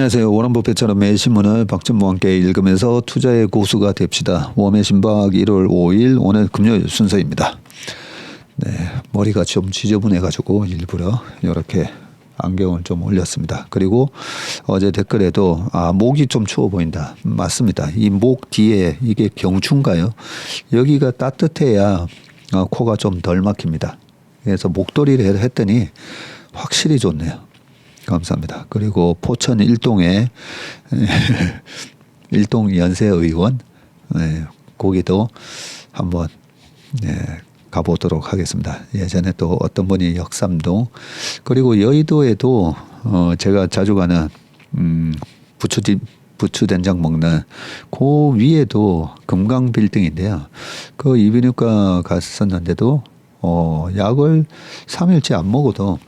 안녕하세요. 워런 버핏처럼 매일 신문을 박진모와 함께 읽으면서 투자의 고수가 됩시다. 웜의 신박 1월 5일 오늘 금요일 순서입니다. 네, 머리가 좀 지저분해가지고 일부러 이렇게 안경을 좀 올렸습니다. 그리고 어제 댓글에도 목이 좀 추워 보인다. 맞습니다. 이 목 뒤에 이게 경추인가요? 여기가 따뜻해야 코가 좀 덜 막힙니다. 그래서 목도리를 했더니 확실히 좋네요. 감사합니다. 그리고 포천 일동에 일동 연세의원 거기도 한번 가보도록 하겠습니다. 예전에 또 어떤 분이 역삼동 그리고 여의도에도 제가 자주 가는 부추 된장 먹는 그 위에도 금강 빌딩인데요. 그 이비인후과 갔었는데도 약을 3일째 안 먹어도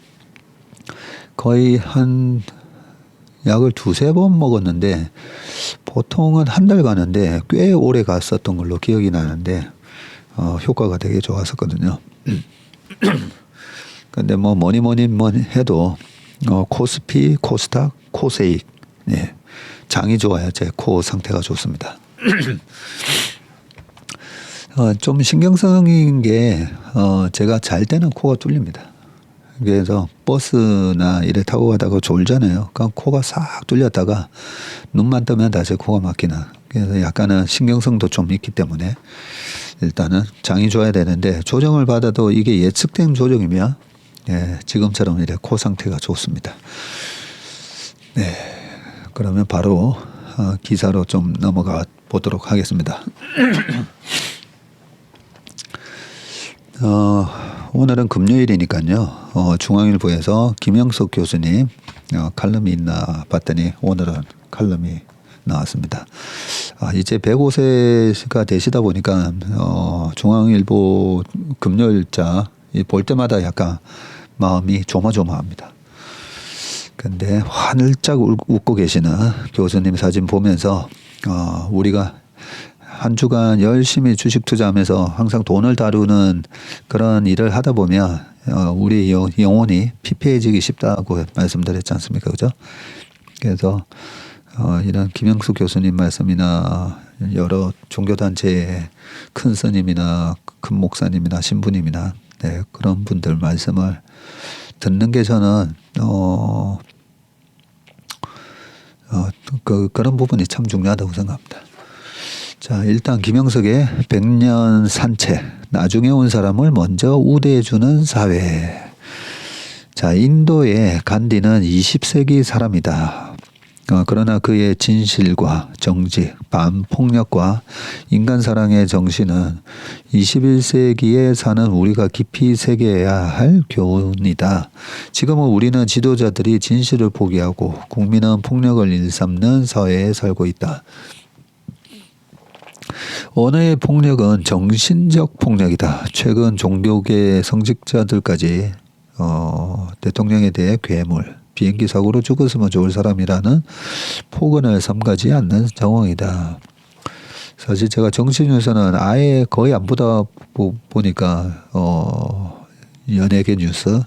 거의 한 약을 2-3번 먹었는데 보통은 한 달 가는데 꽤 오래 갔었던 걸로 기억이 나는데 효과가 되게 좋았었거든요. 근데 뭐 뭐니 해도 코스피, 코스닥, 코세익 장이 좋아요. 제 코 상태가 좋습니다. 좀 신경성인 게 제가 잘 때는 코가 뚫립니다. 그래서 버스나 이래 타고 가다가 졸잖아요. 그러니까 코가 싹 뚫렸다가 눈만 뜨면 다시 코가 막히는. 그래서 약간은 신경성도 좀 있기 때문에 일단은 장이 좋아야 되는데 조정을 받아도 이게 예측된 조정이면 지금처럼 이래 코 상태가 좋습니다. 네, 그러면 바로 기사로 좀 넘어가 보도록 하겠습니다. 오늘은 금요일이니까요. 중앙일보에서 김영석 교수님 칼럼이 있나 봤더니 오늘은 칼럼이 나왔습니다. 이제 105세가 되시다 보니까 중앙일보 금요일자 볼 때마다 약간 마음이 조마조마합니다. 근데 환을짝 웃고 계시는 교수님 사진 보면서 우리가 한 주간 열심히 주식 투자하면서 항상 돈을 다루는 그런 일을 하다 보면 우리 영혼이 피폐해지기 쉽다고 말씀드렸지 않습니까? 그죠? 그래서 이런 김영수 교수님 말씀이나 여러 종교단체의 큰 스님이나 큰 목사님이나 신부님이나 그런 분들 말씀을 듣는 게 저는 그런 부분이 참 중요하다고 생각합니다. 자, 일단 김영석의 100년 산책, 나중에 온 사람을 먼저 우대해주는 사회. 자, 인도의 간디는 20세기 사람이다. 그러나 그의 진실과 정직, 반폭력과 인간 사랑의 정신은 21세기에 사는 우리가 깊이 새겨야 할 교훈이다. 지금은 우리는 지도자들이 진실을 포기하고 국민은 폭력을 일삼는 사회에 살고 있다. 언어의 폭력은 정신적 폭력이다. 최근 종교계 성직자들까지 대통령에 대해 괴물, 비행기 사고로 죽었으면 좋을 사람이라는 폭언을 삼가지 않는 상황이다. 사실 제가 정치뉴스는 아예 거의 안 보다 보니까 연예계 뉴스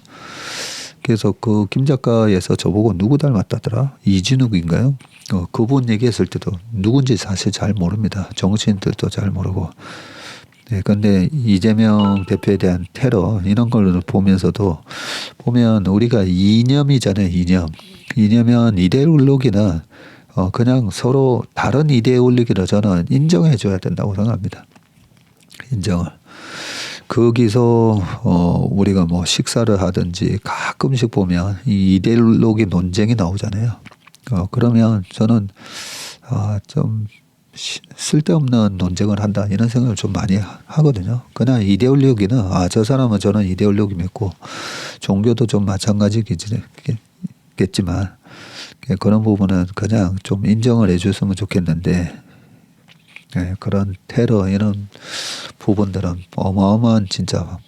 그래서 그 김 작가에서 저보고 누구 닮았다더라? 이진욱인가요? 그분 얘기했을 때도 누군지 사실 잘 모릅니다. 정치인들도 잘 모르고. 네, 근데 이재명 대표에 대한 테러 이런 걸 보면서도 보면 우리가 이념이잖아요. 이념은 이데올로기는 그냥 서로 다른 이데올로기를 저는 인정해줘야 된다고 생각합니다. 인정을. 거기서 우리가 뭐 식사를 하든지 가끔씩 보면 이 이데올로기 논쟁이 나오잖아요. 그러면 저는 좀 쓸데없는 논쟁을 한다 이런 생각을 좀 많이 하거든요. 그러나 이데올로기는 저 사람은 저는 이데올로기 믿고 종교도 좀 마찬가지겠지만 그런 부분은 그냥 좀 인정을 해줬으면 좋겠는데 그런 테러 이런 부분들은 어마어마한 진짜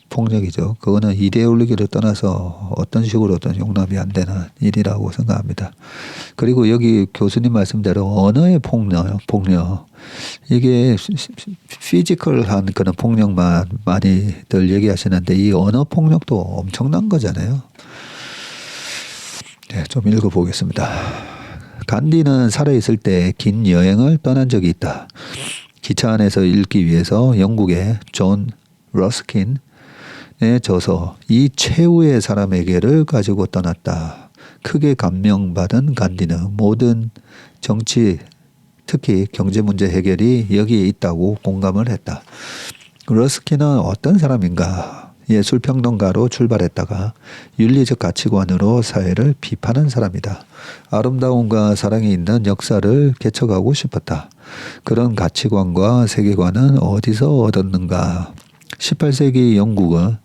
폭력이죠. 그거는 이데올로기를 떠나서 어떤 식으로든 용납이 안 되는 일이라고 생각합니다. 그리고 여기 교수님 말씀대로 언어의 폭력. 이게 피지컬한 그런 폭력만 많이들 얘기하시는데 이 언어 폭력도 엄청난 거잖아요. 네, 좀 읽어보겠습니다. 간디는 살아있을 때 긴 여행을 떠난 적이 있다. 기차 안에서 읽기 위해서 영국의 존 러스킨의 저서 이 최후의 사람에게를 가지고 떠났다. 크게 감명받은 간디는 모든 정치, 특히 경제 문제 해결이 여기에 있다고 공감을 했다. 러스킨은 어떤 사람인가? 예술평론가로 출발했다가 윤리적 가치관으로 사회를 비판한 사람이다. 아름다움과 사랑이 있는 역사를 개척하고 싶었다. 그런 가치관과 세계관은 어디서 얻었는가? 18세기 영국은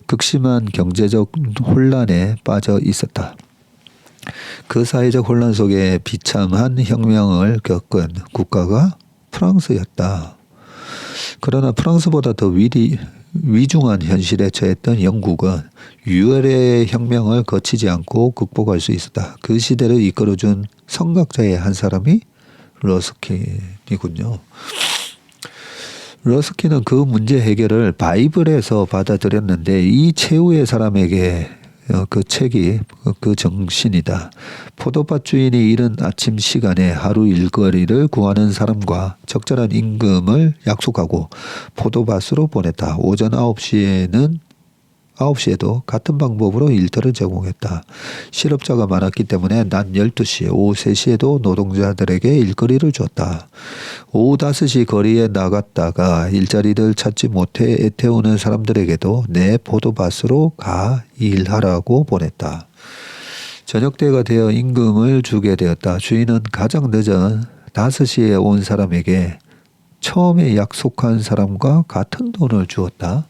극심한 경제적 혼란에 빠져 있었다. 그 사회적 혼란 속에 비참한 혁명을 겪은 국가가 프랑스였다. 그러나 프랑스보다 더 위중한 현실에 처했던 영국은 유혈의 혁명을 거치지 않고 극복할 수 있었다. 그 시대를 이끌어준 선각자의 한 사람이 러스킨이군요. 러스킨은 그 문제 해결을 바이블에서 받아들였는데 이 최후의 사람에게 그 책이 그 정신이다. 포도밭 주인이 이른 아침 시간에 하루 일거리를 구하는 사람과 적절한 임금을 약속하고 포도밭으로 보냈다. 오전 9시에도 같은 방법으로 일터를 제공했다. 실업자가 많았기 때문에 낮 12시, 오후 3시에도 노동자들에게 일거리를 줬다. 오후 5시 거리에 나갔다가 일자리를 찾지 못해 애태우는 사람들에게도 내 포도밭으로 가 일하라고 보냈다. 저녁 때가 되어 임금을 주게 되었다. 주인은 가장 늦은 5시에 온 사람에게 처음에 약속한 사람과 같은 돈을 주었다.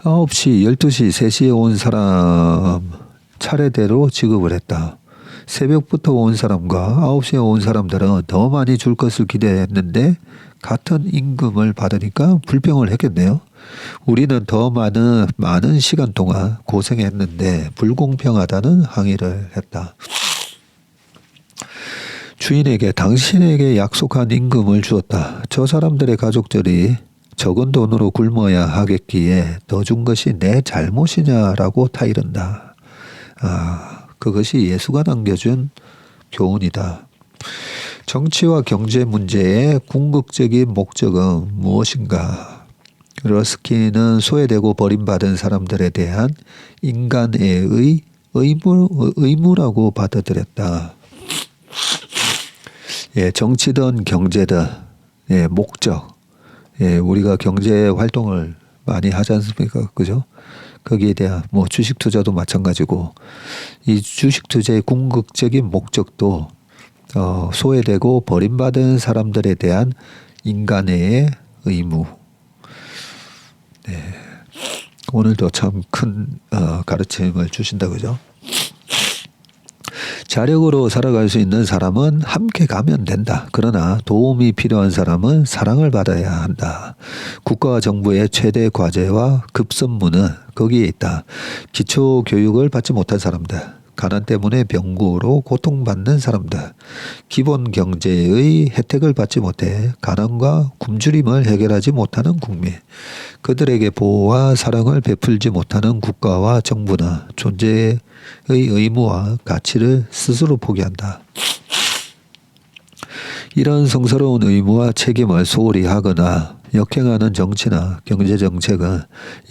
9시, 12시, 3시에 온 사람 차례대로 지급을 했다. 새벽부터 온 사람과 9시에 온 사람들은 더 많이 줄 것을 기대했는데 같은 임금을 받으니까 불평을 했겠네요. 우리는 더 많은 시간 동안 고생했는데 불공평하다는 항의를 했다. 주인에게 당신에게 약속한 임금을 주었다. 저 사람들의 가족들이 적은 돈으로 굶어야 하겠기에 더 준 것이 내 잘못이냐라고 타이른다. 그것이 예수가 남겨준 교훈이다. 정치와 경제 문제의 궁극적인 목적은 무엇인가? 러스킨은 소외되고 버림받은 사람들에 대한 인간의 의무라고 받아들였다. 정치든 경제든 목적. 우리가 경제 활동을 많이 하지 않습니까? 그죠? 거기에 대한 주식 투자도 마찬가지고 이 주식 투자의 궁극적인 목적도 소외되고 버림받은 사람들에 대한 인간의 의무. 오늘도 참 큰 가르침을 주신다, 그죠? 자력으로 살아갈 수 있는 사람은 함께 가면 된다. 그러나 도움이 필요한 사람은 사랑을 받아야 한다. 국가와 정부의 최대 과제와 급선무는 거기에 있다. 기초 교육을 받지 못한 사람들, 가난 때문에 병고로 고통받는 사람들, 기본 경제의 혜택을 받지 못해 가난과 굶주림을 해결하지 못하는 국민, 그들에게 보호와 사랑을 베풀지 못하는 국가와 정부는 존재의 의무와 가치를 스스로 포기한다. 이런 성스러운 의무와 책임을 소홀히 하거나 역행하는 정치나 경제정책은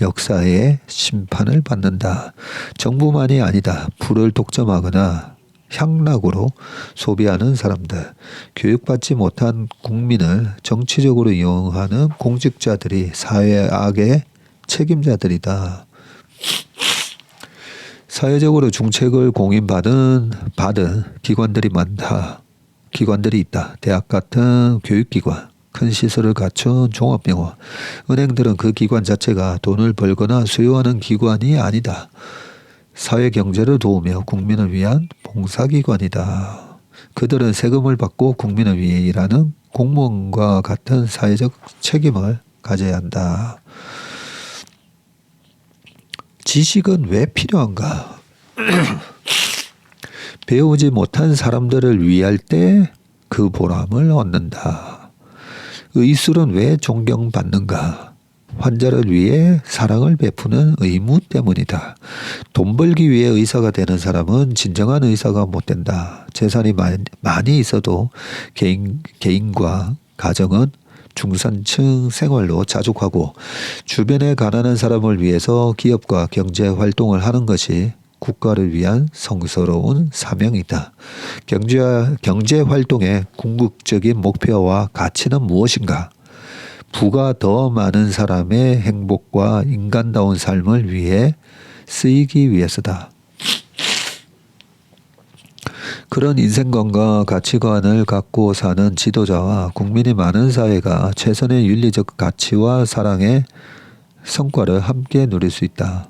역사의 심판을 받는다. 정부만이 아니다. 부를 독점하거나 향락으로 소비하는 사람들, 교육받지 못한 국민을 정치적으로 이용하는 공직자들이 사회 악의 책임자들이다. 사회적으로 중책을 공인받은 기관들이 있다. 대학 같은 교육기관, 큰 시설을 갖춘 종합병원, 은행들은 그 기관 자체가 돈을 벌거나 수요하는 기관이 아니다. 사회 경제를 도우며 국민을 위한 봉사기관이다. 그들은 세금을 받고 국민을 위해 일하는 공무원과 같은 사회적 책임을 가져야 한다. 지식은 왜 필요한가? 배우지 못한 사람들을 위할 때 그 보람을 얻는다. 의술은 왜 존경받는가? 환자를 위해 사랑을 베푸는 의무 때문이다. 돈 벌기 위해 의사가 되는 사람은 진정한 의사가 못 된다. 재산이 많이 있어도 개인과 가정은 중산층 생활로 자족하고 주변에 가난한 사람을 위해서 기업과 경제 활동을 하는 것이 국가를 위한 성스러운 사명이다. 경제 활동의 궁극적인 목표와 가치는 무엇인가? 부가 더 많은 사람의 행복과 인간다운 삶을 위해 쓰이기 위해서다. 그런 인생관과 가치관을 갖고 사는 지도자와 국민이 많은 사회가 최선의 윤리적 가치와 사랑의 성과를 함께 누릴 수 있다.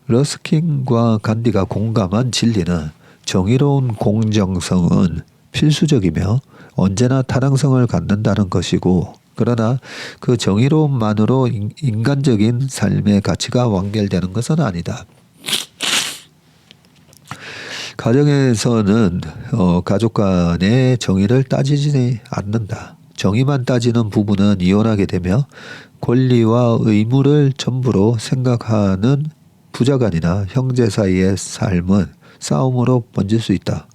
러스킨과 간디가 공감한 진리는 정의로운 공정성은 필수적이며 언제나 타당성을 갖는다는 것이고, 그러나 그 정의로움만으로 인간적인 삶의 가치가 완결되는 것은 아니다. 가정에서는 가족 간의 정의를 따지지 않는다. 정의만 따지는 부부는 이혼하게 되며 권리와 의무를 전부로 생각하는 부자간이나 형제 사이의 삶은 싸움으로 번질 수 있다.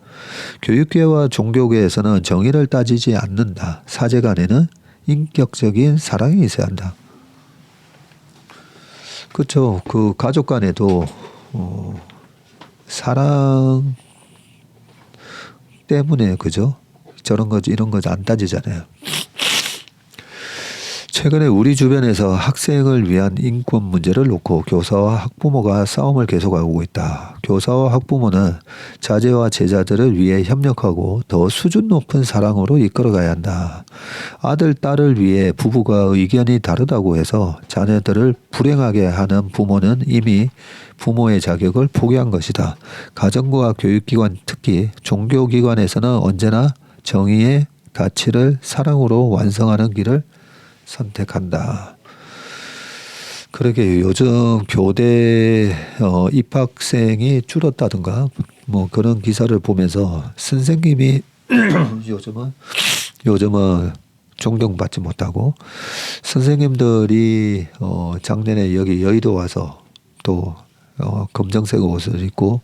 교육계와 종교계에서는 정의를 따지지 않는다. 사제간에는 인격적인 사랑이 있어야 한다. 그렇죠. 그 가족 간에도 사랑 때문에 그죠? 저런 거 이런 거 안 따지잖아요. 최근에 우리 주변에서 학생을 위한 인권 문제를 놓고 교사와 학부모가 싸움을 계속하고 있다. 교사와 학부모는 자제와 제자들을 위해 협력하고 더 수준 높은 사랑으로 이끌어가야 한다. 아들, 딸을 위해 부부가 의견이 다르다고 해서 자녀들을 불행하게 하는 부모는 이미 부모의 자격을 포기한 것이다. 가정과 교육기관, 특히 종교기관에서는 언제나 정의의 가치를 사랑으로 완성하는 길을 선택한다. 그러게 요즘 교대 입학생이 줄었다든가 뭐 그런 기사를 보면서 선생님이 요즘은 존경받지 못하고 선생님들이 작년에 여기 여의도 와서 또 검정색 옷을 입고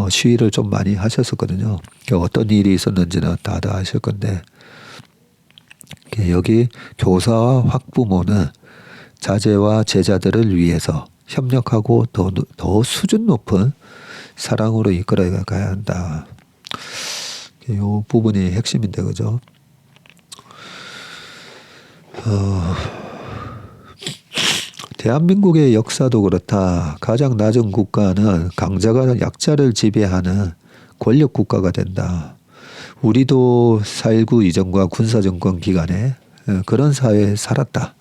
시위를 좀 많이 하셨었거든요. 어떤 일이 있었는지는 다들 아실 건데, 여기 교사와 학부모는 자제와 제자들을 위해서 협력하고 더 수준 높은 사랑으로 이끌어 가야 한다. 이 부분이 핵심인데, 그죠? 대한민국의 역사도 그렇다. 가장 낮은 국가는 강자가 약자를 지배하는 권력 국가가 된다. 우리도 4.19 이전과 군사정권 기간에 그런 사회에 살았다.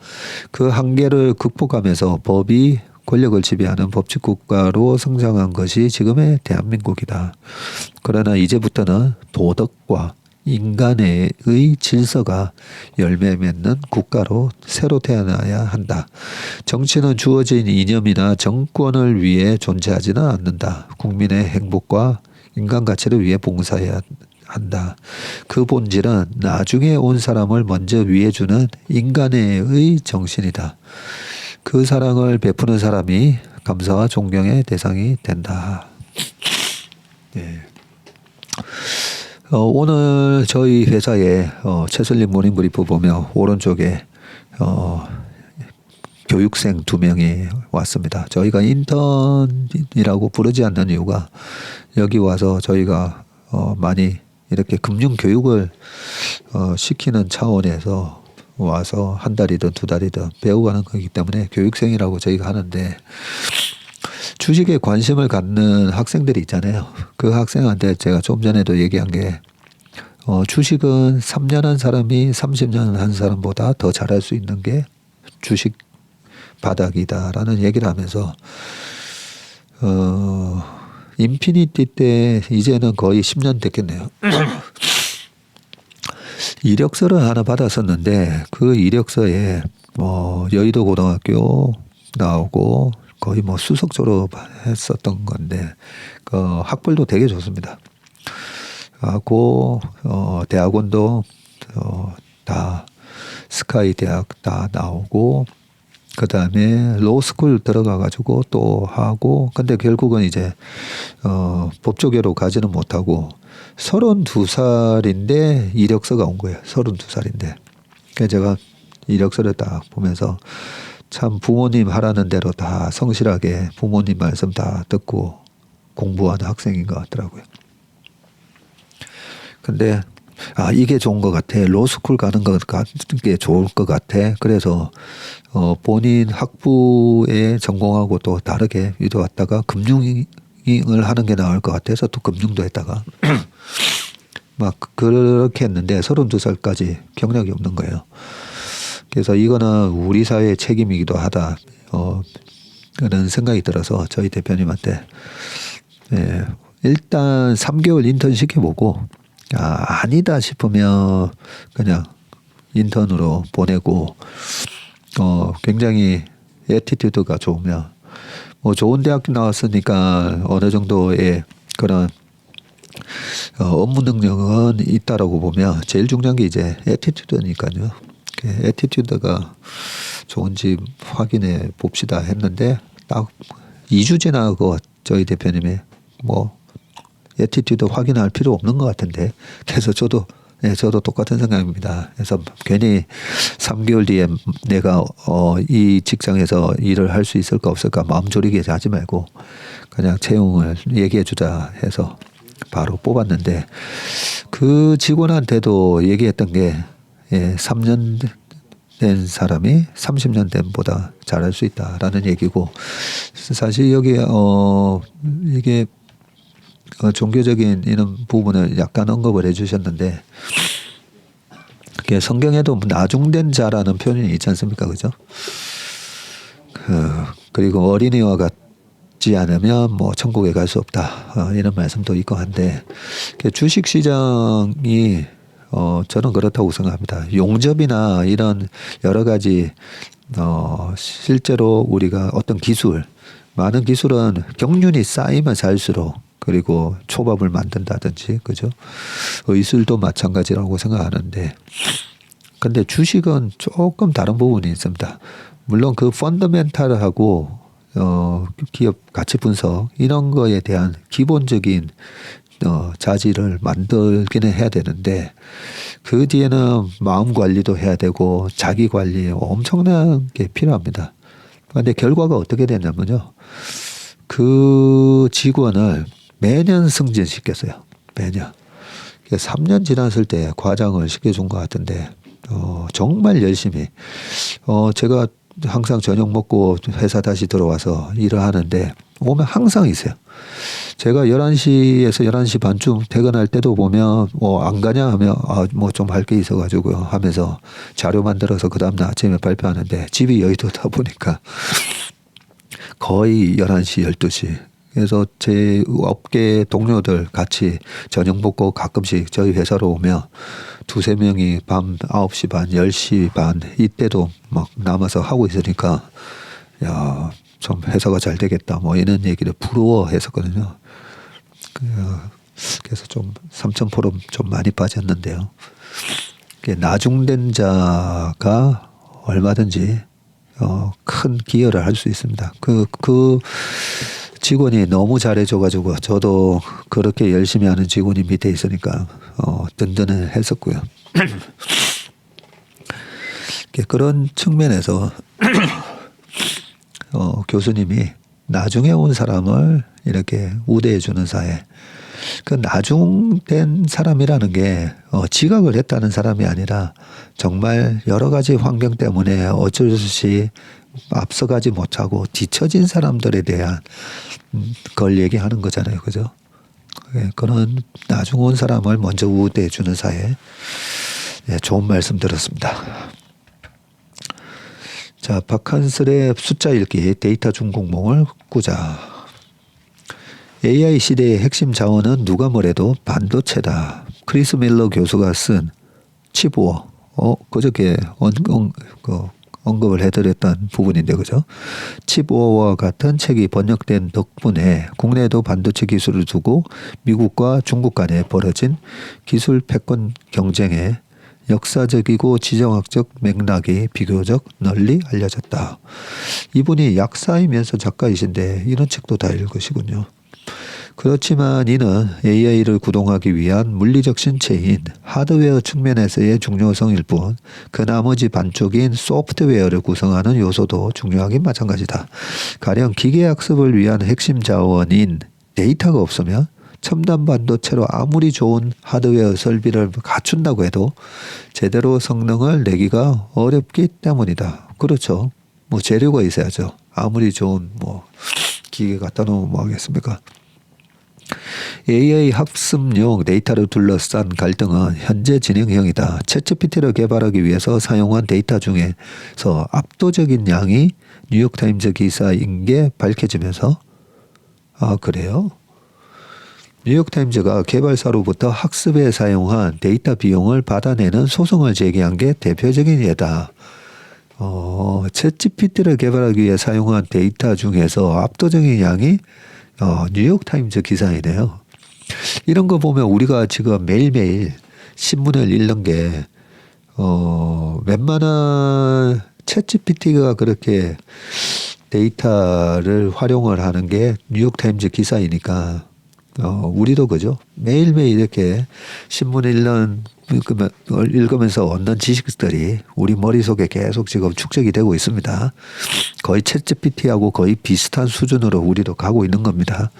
그 한계를 극복하면서 법이 권력을 지배하는 법치국가로 성장한 것이 지금의 대한민국이다. 그러나 이제부터는 도덕과 인간의 질서가 열매 맺는 국가로 새로 태어나야 한다. 정치는 주어진 이념이나 정권을 위해 존재하지는 않는다. 국민의 행복과 인간 가치를 위해 봉사해야 한다. 그 본질은 나중에 온 사람을 먼저 위해주는 인간의 정신이다. 그 사랑을 베푸는 사람이 감사와 존경의 대상이 된다. 네. 오늘 저희 회사에 최슬림 모닝브리프 보면 오른쪽에 교육생 2명이 왔습니다. 저희가 인턴이라고 부르지 않는 이유가 여기 와서 저희가 많이 이렇게 금융 교육을 시키는 차원에서 와서 한 달이든 2달이든 배워가는 거기 때문에 교육생이라고 저희가 하는데, 주식에 관심을 갖는 학생들이 있잖아요. 그 학생한테 제가 좀 전에도 얘기한 게 주식은 3년 한 사람이 30년 한 사람보다 더 잘할 수 있는 게 주식 바닥이다라는 얘기를 하면서 인피니티 때 이제는 거의 10년 됐겠네요. 이력서를 하나 받았었는데 그 이력서에 여의도 고등학교 나오고 거의 수석 졸업했었던 건데 그 학벌도 되게 좋습니다. 하고 대학원도 다 스카이 대학 다 나오고 그 다음에 로스쿨 들어가가지고 또 하고 근데 결국은 이제 법조계로 가지는 못하고 32살인데 이력서가 온 거예요. 32살인데. 그래서 제가 이력서를 딱 보면서 참 부모님 하라는 대로 다 성실하게 부모님 말씀 다 듣고 공부하는 학생인 것 같더라고요. 근데 이게 좋은 것 같아. 로스쿨 가는 게 좋을 것 같아. 그래서 본인 학부에 전공하고 또 다르게 유도 왔다가 금융을 하는 게 나을 것 같아서 또 금융도 했다가 막 그렇게 했는데 32살까지 경력이 없는 거예요. 그래서 이거는 우리 사회의 책임이기도 하다. 그런 생각이 들어서 저희 대표님한테 일단 3개월 인턴 시켜보고 아니다 싶으면 그냥 인턴으로 보내고 굉장히 애티튜드가 좋으면 뭐 좋은 대학교 나왔으니까 어느 정도의 그런 업무 능력은 있다라고 보면 제일 중요한 게 이제 애티튜드니까요. 애티튜드가 좋은지 확인해 봅시다 했는데 딱 2주 지나고 저희 대표님이 뭐 애티튜드 확인할 필요 없는 것 같은데 그래서 저도 똑같은 생각입니다. 그래서 괜히 3개월 뒤에 내가 이 직장에서 일을 할 수 있을까 없을까 마음 졸이게 하지 말고 그냥 채용을 얘기해 주자 해서 바로 뽑았는데 그 직원한테도 얘기했던 게 3년 된 사람이 30년 된 보다 잘할 수 있다라는 얘기고 사실 여기 이게 종교적인 이런 부분을 약간 언급을 해주셨는데 성경에도 나중된 자라는 표현이 있지 않습니까, 그죠? 그리고 어린이와 같지 않으면 뭐 천국에 갈 수 없다 이런 말씀도 있고 한데 주식 시장이 저는 그렇다고 생각합니다. 용접이나 이런 여러 가지 실제로 우리가 어떤 기술 많은 기술은 경륜이 쌓이면 쌓일수록 그리고 초밥을 만든다든지 그죠? 의술도 마찬가지라고 생각하는데 근데 주식은 조금 다른 부분이 있습니다. 물론 그 펀더멘탈하고 기업 가치 분석 이런 거에 대한 기본적인 자질을 만들기는 해야 되는데 그 뒤에는 마음 관리도 해야 되고 자기 관리 엄청난 게 필요합니다. 그런데 결과가 어떻게 되냐면요. 그 직원을 매년 승진시켰어요. 매년. 3년 지났을 때 과장을 시켜준 것 같은데 정말 열심히 제가 항상 저녁 먹고 회사 다시 들어와서 일을 하는데 오면 항상 있어요. 제가 11시에서 11시 반쯤 퇴근할 때도 보면 안 가냐 하면 뭐 좀 할 게 있어가지고요 하면서 자료 만들어서 그 다음날 아침에 발표하는데 집이 여의도다 보니까 거의 11시 12시 그래서 제 업계 동료들 같이 저녁 먹고 가끔씩 저희 회사로 오면 두세 명이 밤 9시 반 10시 반 이때도 막 남아서 하고 있으니까 야 좀 회사가 잘 되겠다 뭐 이런 얘기를 부러워했었거든요. 그래서 좀 삼천포럼 좀 많이 빠졌는데요. 나중된 자가 얼마든지 큰 기여를 할 수 있습니다. 그 직원이 너무 잘해줘가지고 저도 그렇게 열심히 하는 직원이 밑에 있으니까 든든해 했었고요. 그런 측면에서 교수님이 나중에 온 사람을 이렇게 우대해주는 사회. 그 나중된 사람이라는 게 지각을 했다는 사람이 아니라 정말 여러 가지 환경 때문에 어쩔 수 없이 앞서가지 못하고 뒤처진 사람들에 대한 걸 얘기하는 거잖아요. 그죠? 그런 나중 온 사람을 먼저 우대해주는 사회. 좋은 말씀 들었습니다. 자, 박한슬의 숫자 읽기 데이터 중공몽을 꾸자. AI 시대의 핵심 자원은 누가 뭐래도 반도체다. 크리스 밀러 교수가 쓴 칩워. 그저께 언급을 해드렸던 부분인데, 그죠? 칩워와 같은 책이 번역된 덕분에 국내에도 반도체 기술을 두고 미국과 중국 간에 벌어진 기술 패권 경쟁에 역사적이고 지정학적 맥락이 비교적 널리 알려졌다. 이분이 약사이면서 작가이신데 이런 책도 다 읽으시군요. 그렇지만 이는 AI를 구동하기 위한 물리적 신체인 하드웨어 측면에서의 중요성일 뿐 그 나머지 반쪽인 소프트웨어를 구성하는 요소도 중요하긴 마찬가지다. 가령 기계학습을 위한 핵심 자원인 데이터가 없으면 첨단 반도체로 아무리 좋은 하드웨어 설비를 갖춘다고 해도 제대로 성능을 내기가 어렵기 때문이다. 그렇죠. 뭐 재료가 있어야죠. 아무리 좋은 뭐 기계 갖다 놓으면 뭐 하겠습니까? AI 학습용 데이터를 둘러싼 갈등은 현재 진행형이다. 챗GPT를 개발하기 위해서 사용한 데이터 중에서 압도적인 양이 뉴욕타임즈 기사인 게 밝혀지면서 그래요? 뉴욕타임즈가 개발사로부터 학습에 사용한 데이터 비용을 받아내는 소송을 제기한 게 대표적인 예다. 챗GPT를 개발하기 위해 사용한 데이터 중에서 압도적인 양이 뉴욕타임즈 기사이네요. 이런 거 보면 우리가 지금 매일매일 신문을 읽는 게 웬만한 챗GPT가 그렇게 데이터를 활용을 하는 게 뉴욕타임즈 기사이니까 우리도 그죠. 매일매일 이렇게 신문을 읽으면서 얻는 지식들이 우리 머릿속에 계속 지금 축적이 되고 있습니다. 거의 챗GPT하고 거의 비슷한 수준으로 우리도 가고 있는 겁니다.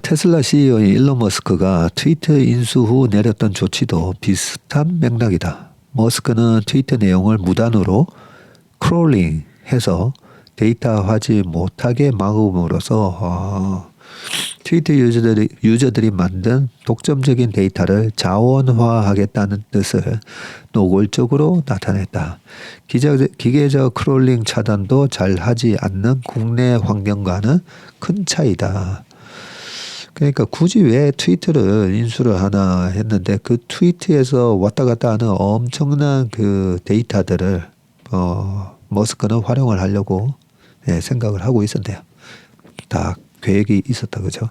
테슬라 CEO인 일론 머스크가 트위터 인수 후 내렸던 조치도 비슷한 맥락이다. 머스크는 트위터 내용을 무단으로 크롤링해서 데이터화하지 못하게 막음으로써 트위터 유저들이 만든 독점적인 데이터를 자원화하겠다는 뜻을 노골적으로 나타냈다. 기계적 크롤링 차단도 잘 하지 않는 국내 환경과는 큰 차이다. 그러니까 굳이 왜 트위터를 인수를 하나 했는데 그 트위터에서 왔다 갔다 하는 엄청난 그 데이터들을 머스크는 활용을 하려고 생각을 하고 있었대요. 다 계획이 있었다 그죠?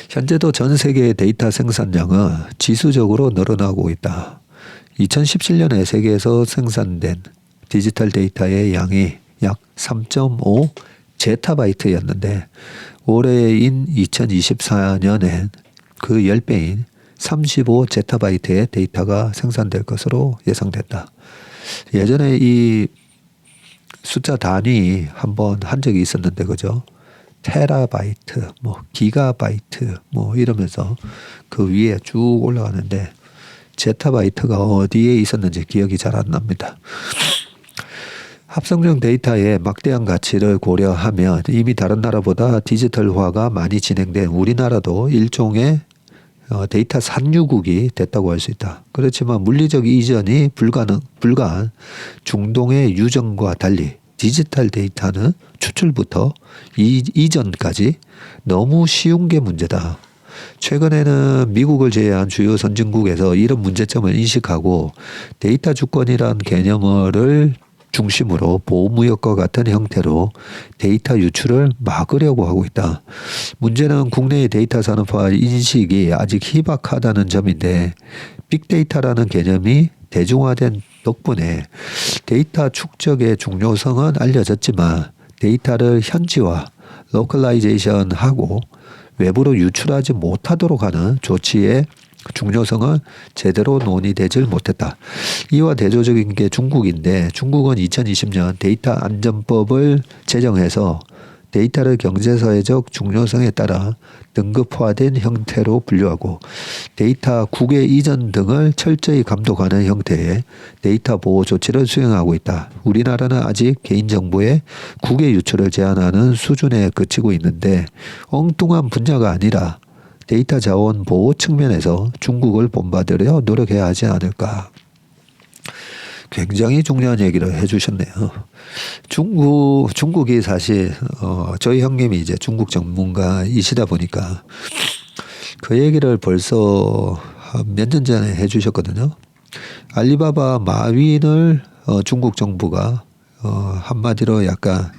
현재도 전 세계의 데이터 생산량은 지수적으로 늘어나고 있다. 2017년에 세계에서 생산된 디지털 데이터의 양이 약 3.5 제타바이트였는데 올해인 2024년엔 그 10배인 35 제타바이트의 데이터가 생산될 것으로 예상된다. 예전에 이 숫자 단위 한번 한 적이 있었는데 그죠? 테라바이트, 뭐 기가바이트, 뭐 이러면서 그 위에 쭉 올라가는데 제타바이트가 어디에 있었는지 기억이 잘 안 납니다. 합성형 데이터의 막대한 가치를 고려하면 이미 다른 나라보다 디지털화가 많이 진행된 우리나라도 일종의 데이터 산유국이 됐다고 할 수 있다. 그렇지만 물리적 이전이 불가한 중동의 유전과 달리 디지털 데이터는 추출부터 이전까지 너무 쉬운 게 문제다. 최근에는 미국을 제외한 주요 선진국에서 이런 문제점을 인식하고 데이터 주권이란 개념을 중심으로 보호무역과 같은 형태로 데이터 유출을 막으려고 하고 있다. 문제는 국내의 데이터 산업화 인식이 아직 희박하다는 점인데 빅데이터라는 개념이 대중화된 덕분에 데이터 축적의 중요성은 알려졌지만 데이터를 현지화, 로컬라이제이션하고 외부로 유출하지 못하도록 하는 조치의 중요성은 제대로 논의되질 못했다. 이와 대조적인 게 중국인데 중국은 2020년 데이터 안전법을 제정해서 데이터를 경제사회적 중요성에 따라 등급화된 형태로 분류하고 데이터 국외 이전 등을 철저히 감독하는 형태의 데이터 보호 조치를 수행하고 있다. 우리나라는 아직 개인정보의 국외 유출을 제한하는 수준에 그치고 있는데 엉뚱한 분야가 아니라 데이터 자원 보호 측면에서 중국을 본받으려 노력해야 하지 않을까. 굉장히 중요한 얘기를 해주셨네요. 중국이 사실 저희 형님이 이제 중국 전문가이시다 보니까 그 얘기를 벌써 몇 년 전에 해주셨거든요. 알리바바 마윈을 중국 정부가 한마디로 약간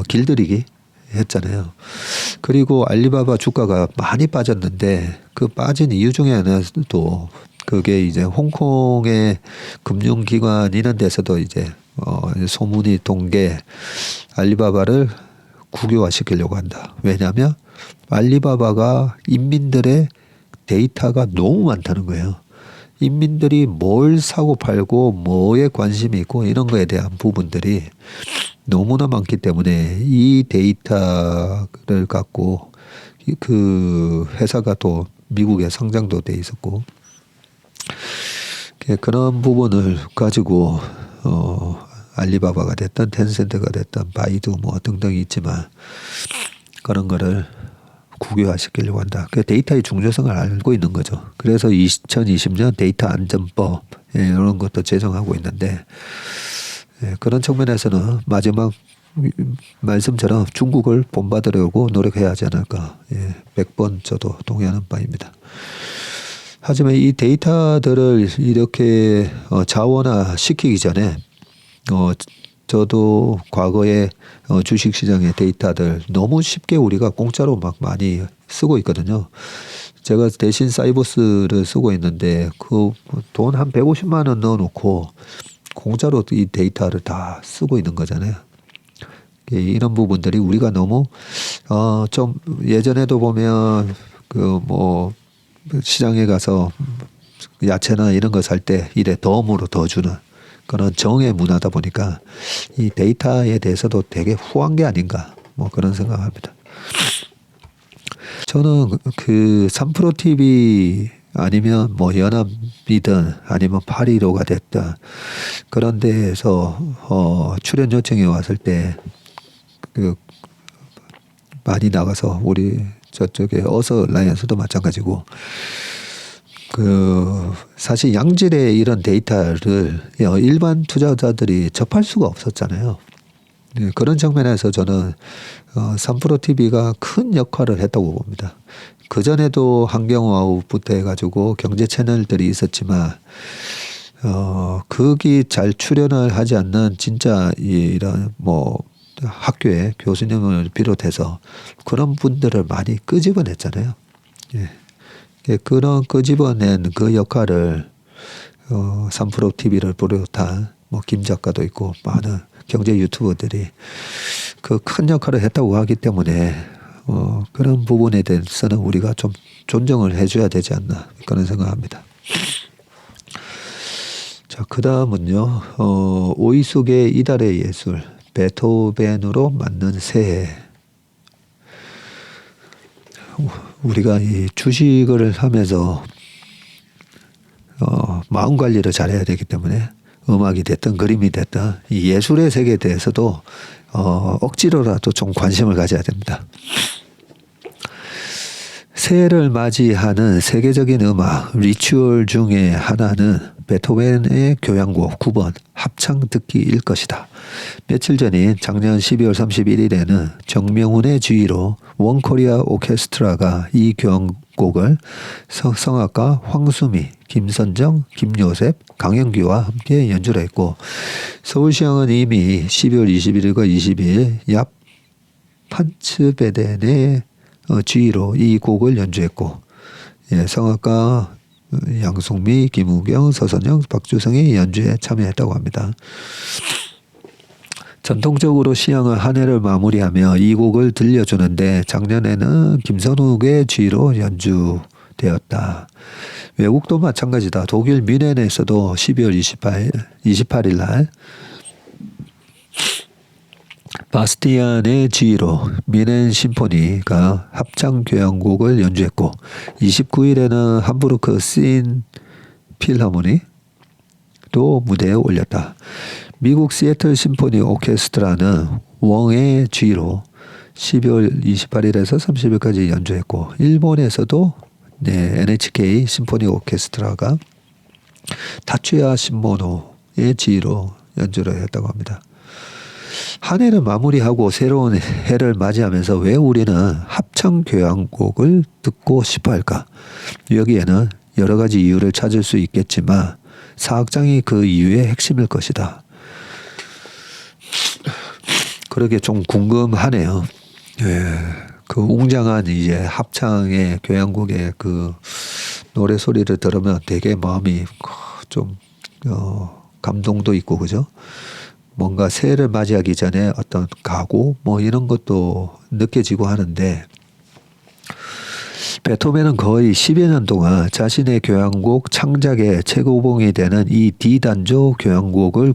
길들이기 했잖아요. 그리고 알리바바 주가가 많이 빠졌는데 그 빠진 이유 중에 하나도 그게 이제 홍콩의 금융기관 이런 데서도 이제 소문이 돈 게 알리바바를 국유화시키려고 한다. 왜냐하면 알리바바가 인민들의 데이터가 너무 많다는 거예요. 인민들이 뭘 사고 팔고 뭐에 관심이 있고 이런 거에 대한 부분들이 너무나 많기 때문에 이 데이터를 갖고 그 회사가 또 미국에 상장도 돼 있었고 그런 부분을 가지고 알리바바가 됐든 텐센트가 됐든 바이두 뭐 등등이 있지만 그런 거를 국유화시키려고 한다. 그 데이터의 중요성을 알고 있는 거죠. 그래서 2020년 데이터 안전법 이런 것도 제정하고 있는데 그런 측면에서는 마지막 말씀처럼 중국을 본받으려고 노력해야 하지 않을까. 100번 저도 동의하는 바입니다. 하지만 이 데이터들을 이렇게 자원화 시키기 전에 저도 과거에 주식시장의 데이터들 너무 쉽게 우리가 공짜로 막 많이 쓰고 있거든요. 제가 대신 사이버스를 쓰고 있는데 그 돈 한 150만 원 넣어놓고 공짜로 이 데이터를 다 쓰고 있는 거잖아요. 이런 부분들이 우리가 너무 좀 예전에도 보면 그 뭐 시장에 가서 야채나 이런 거 살 때 이래 덤으로 더 주는 그런 정의 문화다 보니까 이 데이터에 대해서도 되게 후한 게 아닌가 뭐 그런 생각합니다. 저는 그 3프로 TV 아니면 뭐 연합이든 아니면 815가 됐든 그런 데에서 출연 요청이 왔을 때 그 많이 나가서 우리 저쪽에 어서 라이언스도 마찬가지고 그 사실 양질의 이런 데이터를 일반 투자자들이 접할 수가 없었잖아요. 그런 측면에서 저는 3프로 TV가 큰 역할을 했다고 봅니다. 그 전에도 한경화우부터 해가지고 경제 채널들이 있었지만 거기 잘 출연을 하지 않는 진짜 이런 뭐 학교의 교수님을 비롯해서 그런 분들을 많이 끄집어냈잖아요. 그런 끄집어낸 그 역할을 3프로 TV를 비롯한 뭐 김 작가도 있고 많은 경제 유튜버들이 그 큰 역할을 했다고 하기 때문에 그런 부분에 대해서는 우리가 좀 존중을 해줘야 되지 않나 그런 생각합니다. 자, 그 다음은요. 오이 속의 이달의 예술 베토벤으로 만든 새해. 우리가 이 주식을 하면서 마음 관리를 잘해야 되기 때문에 음악이 됐든 그림이 됐든 이 예술의 세계에 대해서도 억지로라도 좀 관심을 가져야 됩니다. 새해를 맞이하는 세계적인 음악 리추얼 중에 하나는 베토벤의 교향곡 9번 합창 듣기일 것이다. 며칠 전인 작년 12월 31일에는 정명훈의 지휘로 원코리아 오케스트라가 이 교향곡을 성악가 황수미, 김선정, 김요셉, 강영규와 함께 연주를 했고 서울시향은 이미 12월 21일과 22일 얍 판츠베덴의 지휘로 이 곡을 연주했고 성악가 양송미, 김우경, 서선영, 박주성이 연주에 참여했다고 합니다. 전통적으로 시향은 한 해를 마무리하며 이 곡을 들려주는데 작년에는 김선욱의 지휘로 연주되었다. 외국도 마찬가지다. 독일 뮌헨에서도 12월 28일 날 바스티안의 지휘로 뮌헨 심포니가 합창 교향곡을 연주했고 29일에는 함부르크 신 필하모니 또 무대에 올렸다. 미국 시애틀 심포니 오케스트라는 웡의 지휘로 12월 28일에서 30일까지 연주했고 일본에서도 NHK 심포니 오케스트라가 타츠야 신모노의 지휘로 연주를 했다고 합니다. 한 해를 마무리하고 새로운 해를 맞이하면서 왜 우리는 합창 교향곡을 듣고 싶어 할까? 여기에는 여러 가지 이유를 찾을 수 있겠지만 사악장이 그 이유의 핵심일 것이다. 그러게 좀 궁금하네요. 예, 그 웅장한 이제 합창의 교향곡의 그 노래 소리를 들으면 되게 마음이 좀 감동도 있고 그죠? 뭔가 새해를 맞이하기 전에 어떤 각오 뭐 이런 것도 느껴지고 하는데 베토벤은 거의 10여 년 동안 자신의 교향곡 창작의 최고봉이 되는 이 D단조 교향곡을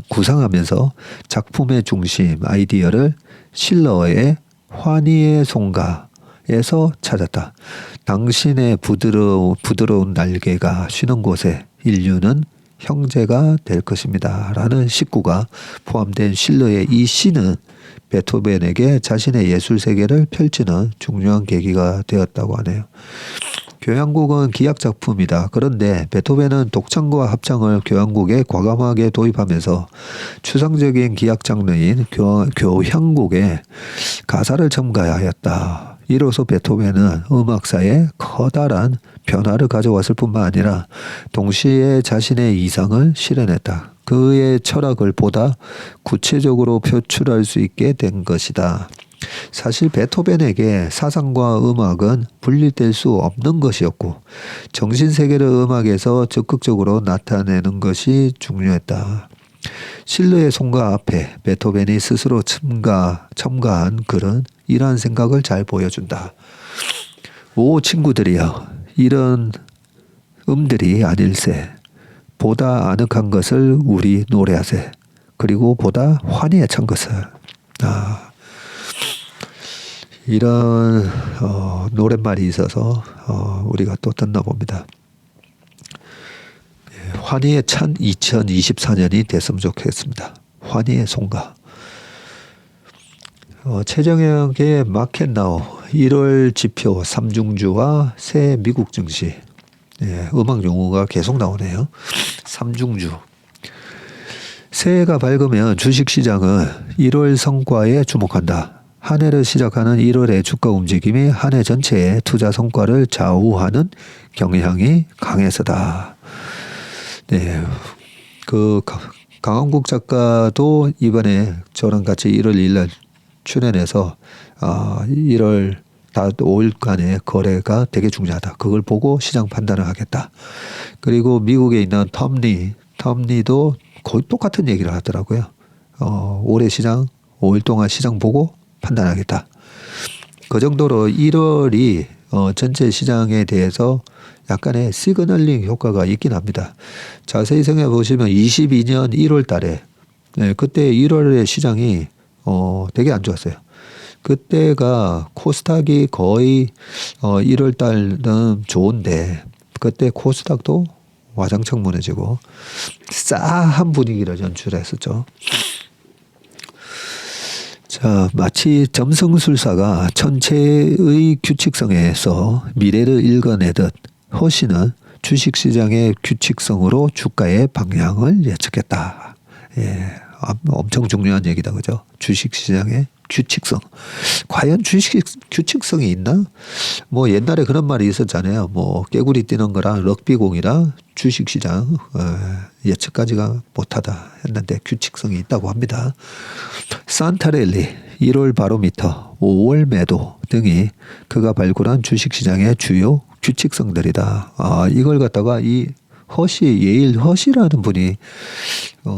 구상하면서 작품의 중심 아이디어를 실러의 환희의 송가에서 찾았다. 당신의 부드러운 날개가 쉬는 곳에 인류는 형제가 될 것입니다. 라는 식구가 포함된 실러의 이 시는 베토벤에게 자신의 예술 세계를 펼치는 중요한 계기가 되었다고 하네요. 교향곡은 기악 작품이다. 그런데 베토벤은 독창과 합창을 교향곡에 과감하게 도입하면서 추상적인 기악 장르인 교향곡에 가사를 첨가하였다. 이로써 베토벤은 음악사에 커다란 변화를 가져왔을 뿐만 아니라 동시에 자신의 이상을 실현했다. 그의 철학을 보다 구체적으로 표출할 수 있게 된 것이다. 사실 베토벤에게 사상과 음악은 분리될 수 없는 것이었고 정신세계를 음악에서 적극적으로 나타내는 것이 중요했다. 실러의 송가 앞에 베토벤이 스스로 첨가한 글은 이러한 생각을 잘 보여준다. 오 친구들이여, 이런 음들이 아닐세. 보다 아늑한 것을 우리 노래하세. 그리고 보다 환희에 찬 것을. 이런 노랫말이 있어서 우리가 또 듣나 봅니다. 환희에 찬 2024년이 됐으면 좋겠습니다. 환희의 송가. 최정혁의 마켓 나우 1월 지표 3중주와 새 미국 증시. 예, 음악 용어가 계속 나오네요. 3중주. 새해가 밝으면 주식시장은 1월 성과에 주목한다. 한 해를 시작하는 1월의 주가 움직임이 한 해 전체의 투자 성과를 좌우하는 경향이 강해서다. 네, 그 강원국 작가도 이번에 저랑 같이 1월 1일 날 출연해서 1월 5일간의 거래가 되게 중요하다. 그걸 보고 시장 판단을 하겠다. 그리고 미국에 있는 텀리도 거의 똑같은 얘기를 하더라고요. 올해 시장 5일 동안 시장 보고 판단하겠다. 그 정도로 1월이 전체 시장에 대해서 약간의 시그널링 효과가 있긴 합니다. 자세히 생각해 보시면 22년 1월 달에 그때 1월의 시장이 되게 안 좋았어요. 그때가 코스닥이 거의 1월 달은 좋은데 그때 코스닥도 와장창 무너지고 싸한 분위기를 연출했었죠. 자, 마치 점성술사가 천체의 규칙성에서 미래를 읽어내듯 허씨는 주식시장의 규칙성으로 주가의 방향을 예측했다. 예, 엄청 중요한 얘기다, 그죠? 주식시장의 규칙성. 과연 주식 규칙성이 있나? 뭐 옛날에 그런 말이 있었잖아요. 뭐 깨구리 뛰는 거랑 럭비공이랑 주식시장 예측까지가 못하다 했는데 규칙성이 있다고 합니다. 산타렐리, 1월 바로미터, 5월 매도 등이 그가 발굴한 주식시장의 주요 규칙성들이다. 이걸 갖다가 이 예일 허시라는 분이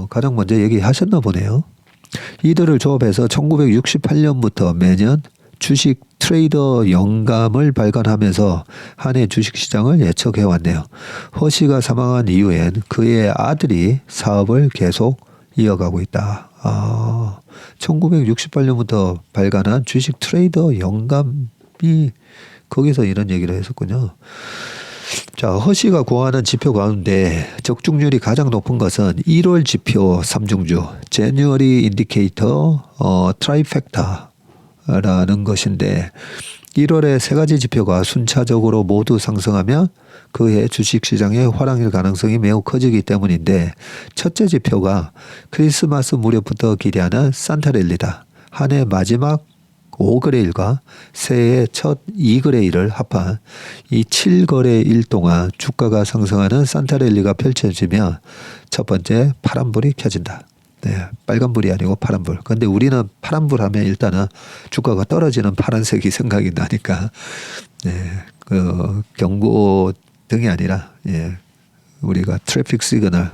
가장 먼저 얘기하셨나 보네요. 이들을 조합해서 1968년부터 매년 주식 트레이더 영감을 발간하면서 한 해 주식시장을 예측해왔네요. 허시가 사망한 이후엔 그의 아들이 사업을 계속 이어가고 있다. 1968년부터 발간한 주식 트레이더 영감이 거기서 이런 얘기를 했었군요. 자, 허시가 구하는 지표 가운데 적중률이 가장 높은 것은 1월 지표 3중주, January Indicator Trifecta라는 것인데 1월에 세 가지 지표가 순차적으로 모두 상승하면 그해 주식시장의 화랑일 가능성이 매우 커지기 때문인데 첫째 지표가 크리스마스 무렵부터 기대하는 산타랠리다. 한 해 마지막 5거래일과 새해의 첫 2거래일을 합한 이 7거래일 동안 주가가 상승하는 산타랠리가 펼쳐지면 첫 번째 파란불이 켜진다. 네, 빨간불이 아니고 파란불. 근데 우리는 파란불 하면 일단은 주가가 떨어지는 파란색이 생각이 나니까, 네, 그 경고 등이 아니라, 예, 우리가 트래픽 시그널,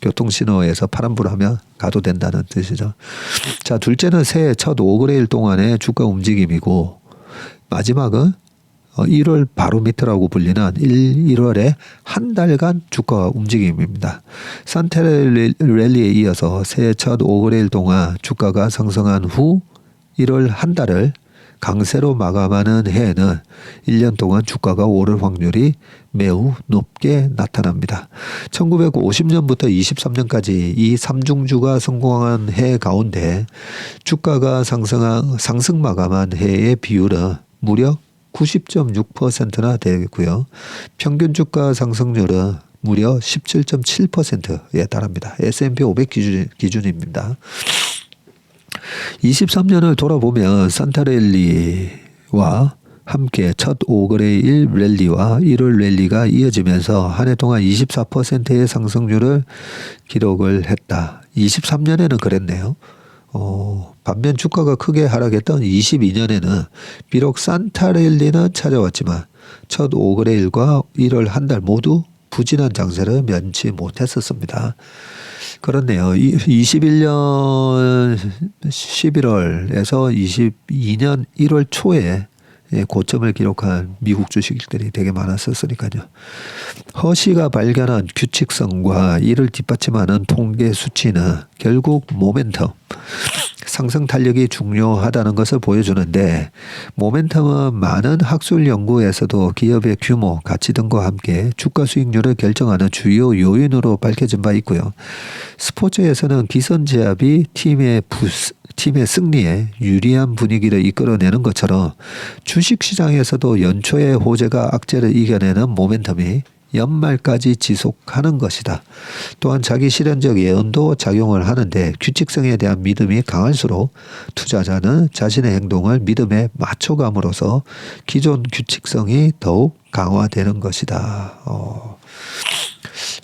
교통신호에서 파란불 하면 가도 된다는 뜻이죠. 자, 둘째는 새해 첫 5거래일 동안의 주가 움직임이고, 마지막은 1월 바로 밑이라고 불리는 1월에 한 달간 주가 움직임입니다. 산테 랠리에 이어서 새해 첫 5거래일 동안 주가가 상승한 후 1월 한 달을 강세로 마감하는 해에는 1년 동안 주가가 오를 확률이 매우 높게 나타납니다. 1950년부터 23년까지 이 3중주가 성공한 해 가운데 주가가 상승 마감한 해의 비율은 무려 90.6%나 되고요. 평균 주가 상승률은 무려 17.7%에 달합니다. S&P 500 기준입니다. 23년을 돌아보면 산타랠리와 함께 첫 5거래일 랠리와 1월 랠리가 이어지면서 한 해 동안 24%의 상승률을 기록을 했다. 23년에는 그랬네요. 반면 주가가 크게 하락했던 22년에는 비록 산타랠리는 찾아왔지만 첫 5거래일과 1월 한 달 모두 부진한 장세를 면치 못했었습니다. 그렇네요. 21년 11월에서 22년 1월 초에 고점을 기록한 미국 주식들이 되게 많았었으니까요. 허시가 발견한 규칙성과 이를 뒷받침하는 통계 수치는 결국 모멘텀, 상승 탄력이 중요하다는 것을 보여주는데, 모멘텀은 많은 학술 연구에서도 기업의 규모, 가치 등과 함께 주가 수익률을 결정하는 주요 요인으로 밝혀진 바 있고요. 스포츠에서는 기선제압이 팀의 승리에 유리한 분위기를 이끌어내는 것처럼 주식시장에서도 연초에 호재가 악재를 이겨내는 모멘텀이 연말까지 지속하는 것이다. 또한 자기 실현적 예언도 작용을 하는데, 규칙성에 대한 믿음이 강할수록 투자자는 자신의 행동을 믿음에 맞춰감으로써 기존 규칙성이 더욱 강화되는 것이다.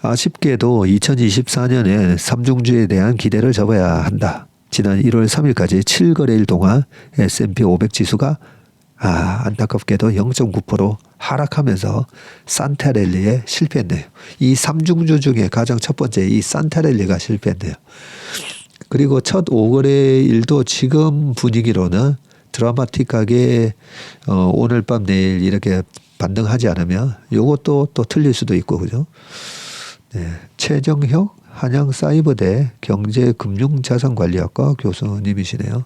아쉽게도 2024년에 3중주에 대한 기대를 접어야 한다. 지난 1월 3일까지 7거래일 동안 S&P 500 지수가 안타깝게도 0.9% 하락하면서 산타랠리에 실패했네요. 이 3중주 중에 가장 첫 번째 이 산타랠리가 실패했네요. 그리고 첫 5거래일도 지금 분위기로는 드라마틱하게 오늘 밤 내일 이렇게 반등하지 않으면 요것도 또 틀릴 수도 있고, 그죠? 네. 최정혁 한양사이버대 경제금융자산관리학과 교수님이시네요.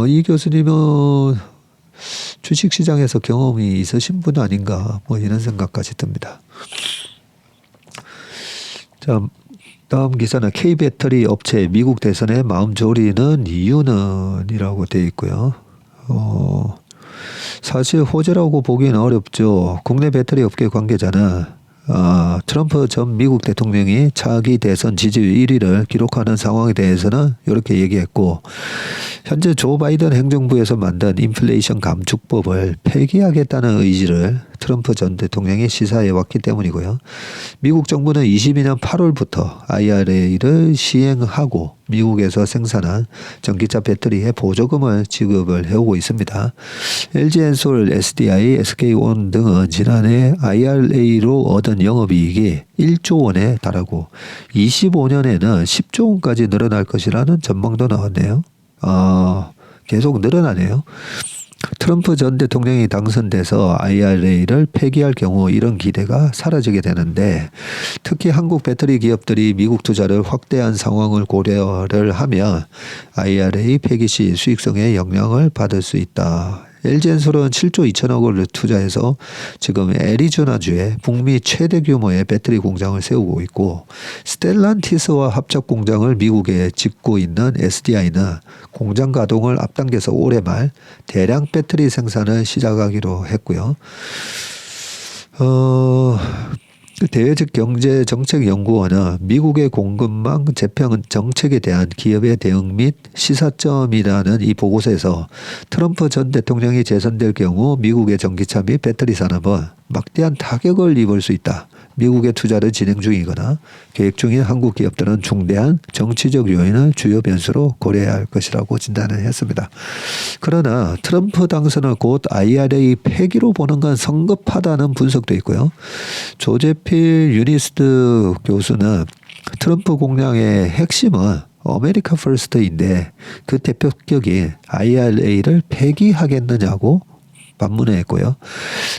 이 교수님은 주식시장에서 경험이 있으신 분 아닌가, 뭐 이런 생각까지 듭니다. 자, 다음 기사는 K배터리 업체 미국 대선에 마음 졸이는 이유는 이라고 되어 있고요. 사실 호재라고 보기는 어렵죠. 국내 배터리 업계 관계자는 트럼프 전 미국 대통령이 차기 대선 지지율 1위를 기록하는 상황에 대해서는 이렇게 얘기했고, 현재 조 바이든 행정부에서 만든 인플레이션 감축법을 폐기하겠다는 의지를 트럼프 전 대통령이 시사해 왔기 때문이고요. 미국 정부는 22년 8월부터 IRA를 시행하고 미국에서 생산한 전기차 배터리에 보조금을 지급을 해오고 있습니다. LG엔솔, SDI, SK온 등은 지난해 IRA로 얻은 영업이익이 1조 원에 달하고 25년에는 10조 원까지 늘어날 것이라는 전망도 나왔네요. 계속 늘어나네요. 트럼프 전 대통령이 당선돼서 IRA를 폐기할 경우 이런 기대가 사라지게 되는데, 특히 한국 배터리 기업들이 미국 투자를 확대한 상황을 고려를 하면 IRA 폐기 시 수익성에 영향을 받을 수 있다. LG엔솔은 7조 2천억 원을 투자해서 지금 애리조나주에 북미 최대 규모의 배터리 공장을 세우고 있고, 스텔란티스와 합작 공장을 미국에 짓고 있는 SDI는 공장 가동을 앞당겨서 올해 말 대량 배터리 생산을 시작하기로 했고요. 대외적 경제정책연구원은 미국의 공급망 재편 정책에 대한 기업의 대응 및 시사점이라는 이 보고서에서 트럼프 전 대통령이 재선될 경우 미국의 전기차 및 배터리 산업은 막대한 타격을 입을 수 있다. 미국의 투자를 진행 중이거나 계획 중인 한국 기업들은 중대한 정치적 요인을 주요 변수로 고려해야 할 것이라고 진단을 했습니다. 그러나 트럼프 당선을 곧 IRA 폐기로 보는 건 성급하다는 분석도 있고요. 조제필 유니스트 교수는 트럼프 공약의 핵심은 아메리카 퍼스트인데 그 대표격이 IRA를 폐기하겠느냐고 반문했고요.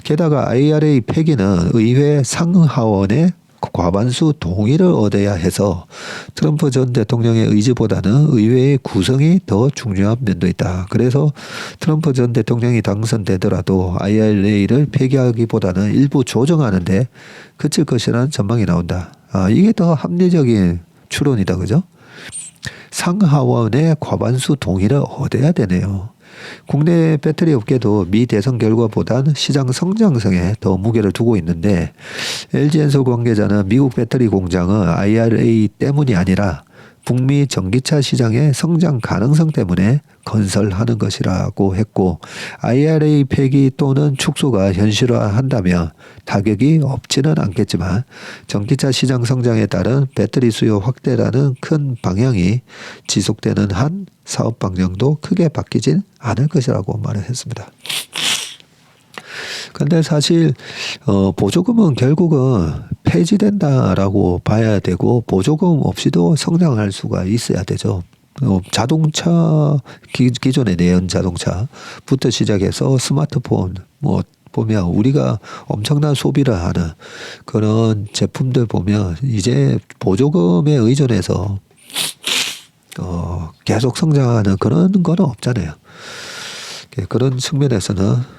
게다가 IRA 폐기는 의회 상하원의 과반수 동의를 얻어야 해서 트럼프 전 대통령의 의지보다는 의회의 구성이 더 중요한 면도 있다. 그래서 트럼프 전 대통령이 당선되더라도 IRA를 폐기하기보다는 일부 조정하는데 그칠 것이라는 전망이 나온다. 이게 더 합리적인 추론이다. 그죠? 상하원의 과반수 동의를 얻어야 되네요. 국내 배터리 업계도 미 대선 결과보다는 시장 성장성에 더 무게를 두고 있는데 LG엔솔 관계자는 미국 배터리 공장은 IRA 때문이 아니라 북미 전기차 시장의 성장 가능성 때문에 건설하는 것이라고 했고 IRA 폐기 또는 축소가 현실화한다면 타격이 없지는 않겠지만 전기차 시장 성장에 따른 배터리 수요 확대라는 큰 방향이 지속되는 한 사업 방향도 크게 바뀌진 않을 것이라고 말을 했습니다. 근데 사실 보조금은 결국은 폐지된다라고 봐야 되고 보조금 없이도 성장할 수가 있어야 되죠. 자동차 기존의 내연 자동차부터 시작해서 스마트폰 보면 우리가 엄청난 소비를 하는 그런 제품들 보면 이제 보조금에 의존해서 계속 성장하는 그런 거는 없잖아요. 그런 측면에서는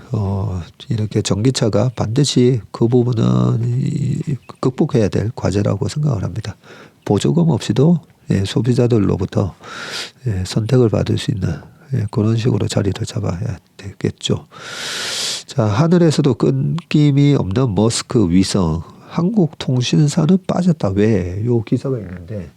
이렇게 전기차가 반드시 그 부분은 극복해야 될 과제라고 생각을 합니다. 보조금 없이도 소비자들로부터 선택을 받을 수 있는 그런 식으로 자리를 잡아야 되겠죠. 자, 하늘에서도 끊김이 없는 머스크 위성. 한국 통신사는 빠졌다. 왜? 요 기사가 있는데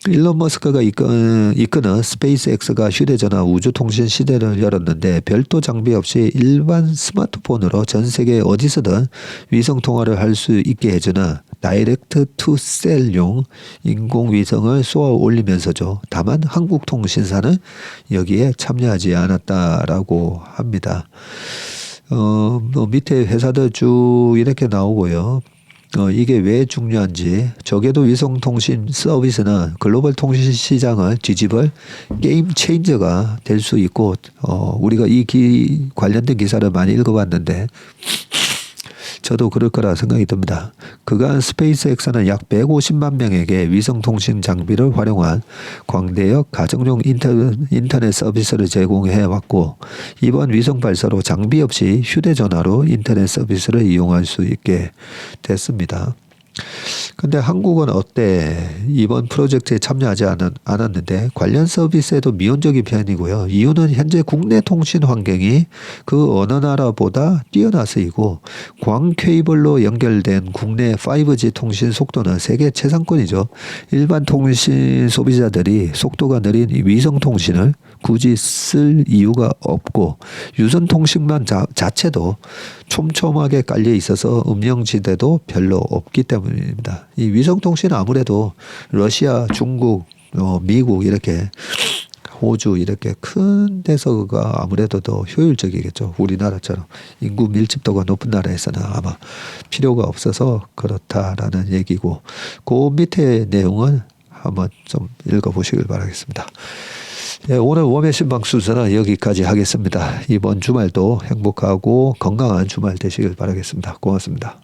일론 머스크가 이끄는 스페이스X가 휴대전화 우주통신 시대를 열었는데 별도 장비 없이 일반 스마트폰으로 전 세계 어디서든 위성통화를 할 수 있게 해주는 다이렉트 투 셀용 인공위성을 쏘아 올리면서죠. 다만 한국통신사는 여기에 참여하지 않았다라고 합니다. 밑에 회사들 쭉 이렇게 나오고요. 이게 왜 중요한지 적어도 위성통신 서비스는 글로벌 통신 시장을 뒤집을 게임 체인저가 될 수 있고 우리가 이 관련된 기사를 많이 읽어봤는데 저도 그럴 거라 생각이 듭니다. 그간 스페이스X는 약 150만 명에게 위성통신 장비를 활용한 광대역 가정용 인터넷 서비스를 제공해 왔고 이번 위성 발사로 장비 없이 휴대전화로 인터넷 서비스를 이용할 수 있게 됐습니다. 근데 한국은 어때? 이번 프로젝트에 참여하지 않았는데 관련 서비스에도 미온적인 편이고요. 이유는 현재 국내 통신 환경이 그 어느 나라보다 뛰어나서이고 광 케이블로 연결된 국내 5G 통신 속도는 세계 최상권이죠. 일반 통신 소비자들이 속도가 느린 위성 통신을 굳이 쓸 이유가 없고 유선 통신망 자체도 촘촘하게 깔려 있어서 음영지대도 별로 없기 때문입니다. 이 위성 통신은 아무래도 러시아, 중국, 미국 이렇게 호주 이렇게 큰 데서가 아무래도 더 효율적이겠죠. 우리나라처럼 인구 밀집도가 높은 나라에서는 아마 필요가 없어서 그렇다라는 얘기고 그 밑에 내용은 한번 좀 읽어보시길 바라겠습니다. 네, 오늘 웜의 신방 순서는 여기까지 하겠습니다. 이번 주말도 행복하고 건강한 주말 되시길 바라겠습니다. 고맙습니다.